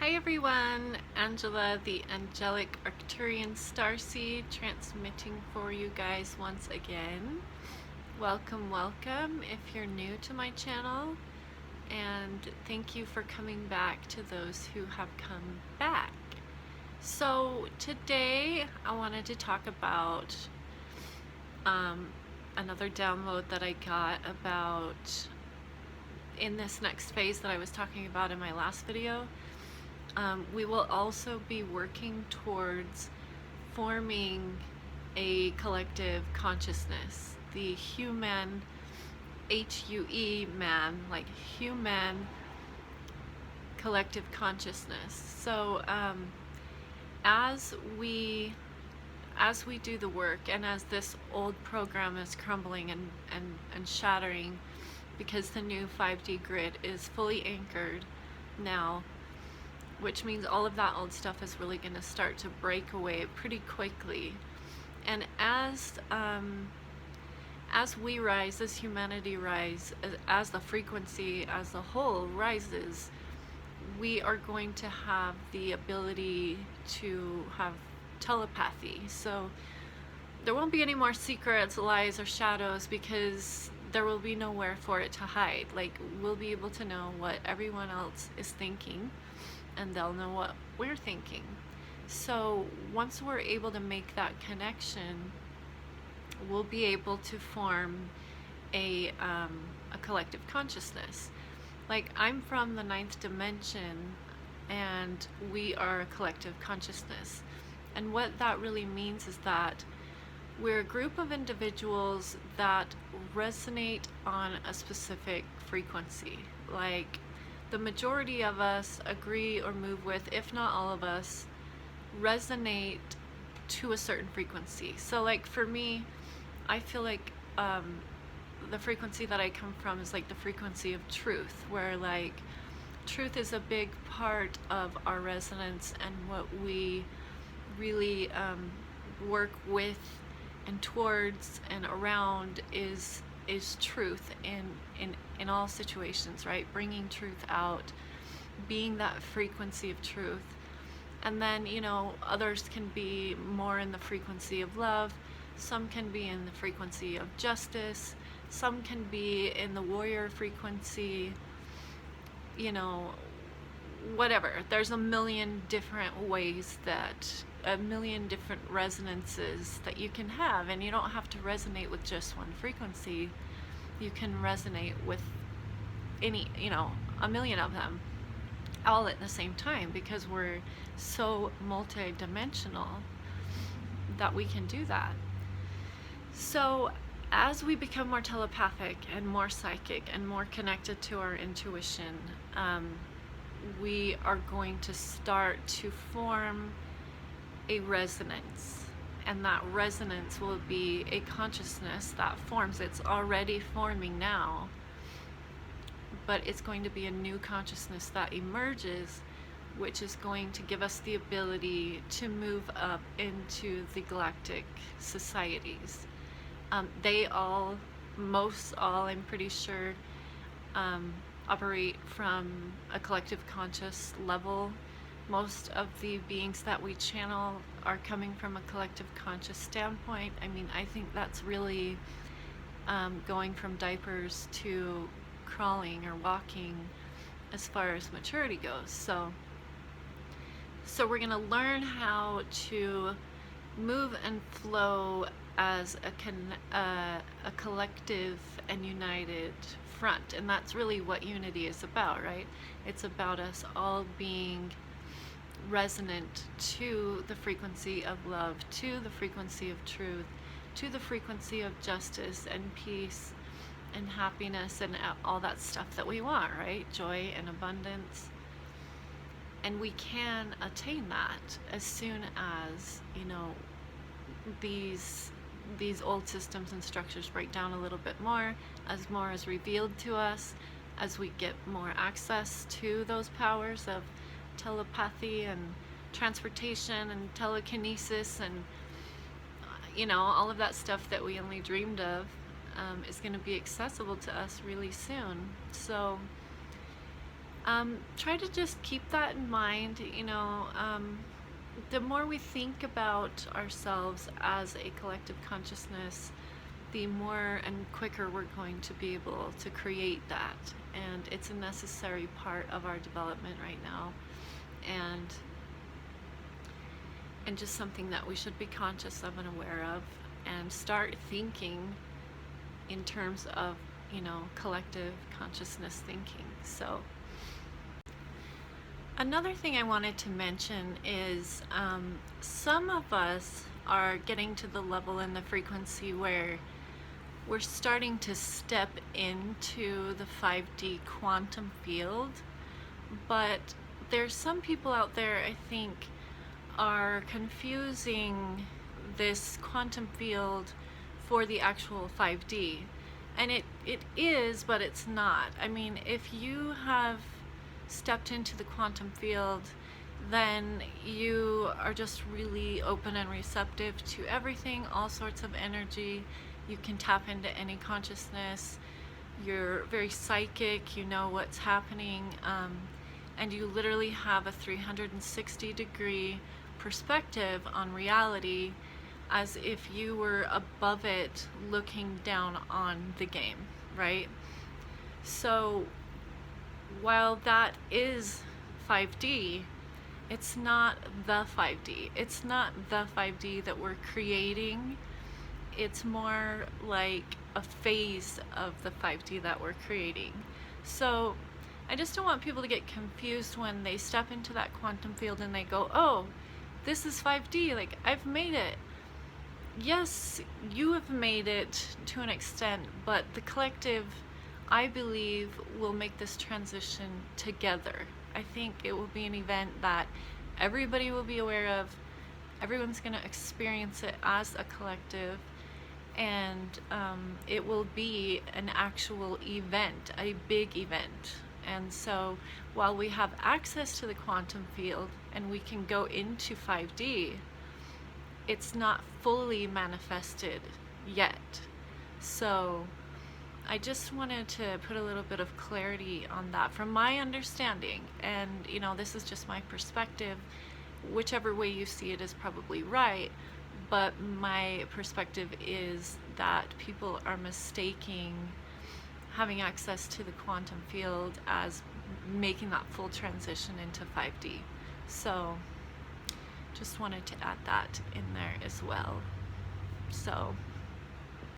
Hi everyone, Angela, the angelic Arcturian starseed, transmitting for you guys once again. Welcome, welcome if you're new to my channel, and thank you for coming back to those who have come back. So today I wanted to talk about another download that I got about in this next phase that I was talking about in my last video. We will also be working towards forming a collective consciousness, the HUE-Man, HUE-Man, like human collective consciousness. So as we do the work, and as this old program is crumbling and shattering, because the new 5D grid is fully anchored now, which means all of that old stuff is really going to start to break away pretty quickly. And as we rise, as humanity rise, as the frequency as a whole rises, we are going to have the ability to have telepathy. So there won't be any more secrets, lies, or shadows, because there will be nowhere for it to hide. Like, we'll be able to know what everyone else is thinking, and they'll know what we're thinking. So once we're able to make that connection, we'll be able to form a collective consciousness. Like, I'm from the 9th dimension, and we are a collective consciousness. And what that really means is that we're a group of individuals that resonate on a specific frequency. Like, the majority of us agree or move with, if not all of us, resonate to a certain frequency. So like for me, I feel like the frequency that I come from is like the frequency of truth, where like truth is a big part of our resonance, and what we really work with and towards and around is truth in all situations, right? Bringing truth out, being that frequency of truth. And then, you know, others can be more in the frequency of love, some can be in the frequency of justice, some can be in the warrior frequency, you know, whatever. There's a million different ways that, a million different resonances that you can have, and you don't have to resonate with just one frequency. You can resonate with any, you know, a million of them all at the same time, because we're so multi-dimensional that we can do that. So as we become more telepathic and more psychic and more connected to our intuition, we are going to start to form a resonance, and that resonance will be a consciousness that forms. It's already forming now, but it's going to be a new consciousness that emerges, which is going to give us the ability to move up into the galactic societies. They all, most all, I'm pretty sure, operate from a collective conscious level. Most of the beings that we channel are coming from a collective conscious standpoint. I mean, I think that's really going from diapers to crawling or walking as far as maturity goes. So we're going to learn how to move and flow as a collective and united front. And that's really what unity is about, right? It's about us all being resonant to the frequency of love, to the frequency of truth, to the frequency of justice and peace and happiness and all that stuff that we want, right? Joy and abundance. And we can attain that as soon as, you know, these old systems and structures break down a little bit more, as more is revealed to us, as we get more access to those powers of telepathy and transportation and telekinesis and, you know, all of that stuff that we only dreamed of is going to be accessible to us really soon. So Try to just keep that in mind. The more we think about ourselves as a collective consciousness, the more and quicker we're going to be able to create that. And it's a necessary part of our development right now. And just something that we should be conscious of and aware of, and start thinking in terms of, collective consciousness thinking. So another thing I wanted to mention is some of us are getting to the level in the frequency where we're starting to step into the 5D quantum field, but there's some people out there, I think, are confusing this quantum field for the actual 5D. And it is, but it's not. I mean, if you have stepped into the quantum field, then you are just really open and receptive to everything, all sorts of energy. You can tap into any consciousness. You're very psychic, you know what's happening, and you literally have a 360-degree perspective on reality, as if you were above it looking down on the game, right? So while that is 5D, it's not the 5D. It's not the 5D that we're creating. It's more like a phase of the 5D that we're creating. So I just don't want people to get confused when they step into that quantum field and they go, oh, this is 5D, like I've made it. Yes, you have made it to an extent, but the collective, I believe, will make this transition together. I think it will be an event that everybody will be aware of. Everyone's going to experience it as a collective, and it will be an actual event, a big event. And so while we have access to the quantum field and we can go into 5D, it's not fully manifested yet. So I just wanted to put a little bit of clarity on that from my understanding. And, this is just my perspective. Whichever way you see it is probably right. But my perspective is that people are mistaking having access to the quantum field as making that full transition into 5D. So just wanted to add that in there as well. So